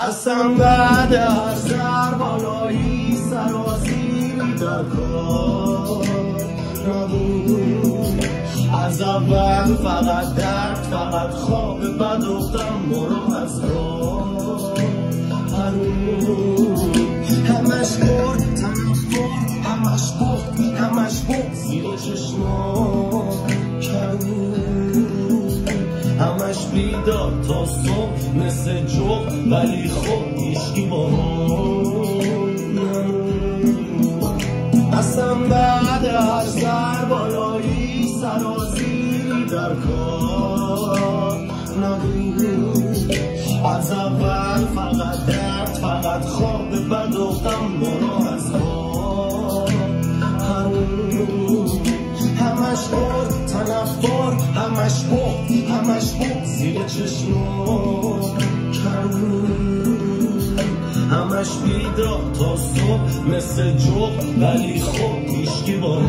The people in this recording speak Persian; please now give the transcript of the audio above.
اصلا بعد هر سر بالایی سرازیری در کار نبود. از اول فقط درد، فقط خواب بد افتم برو از راه همش برد تنفر، همش برد همش برد زیر چشمان کرد، همش بیدار تا صبح مثل جغ ولی خب هیچکی با اصلا بعد هر سر بالایی سرازیری در کار نبود. از اول فقط درد، فقط خواب بد افتم برو از کار همش برد تنفر، همش برد همش برد زیر چشمان همش بیدار تا صبح مثل جغ ولی خب هیچکی با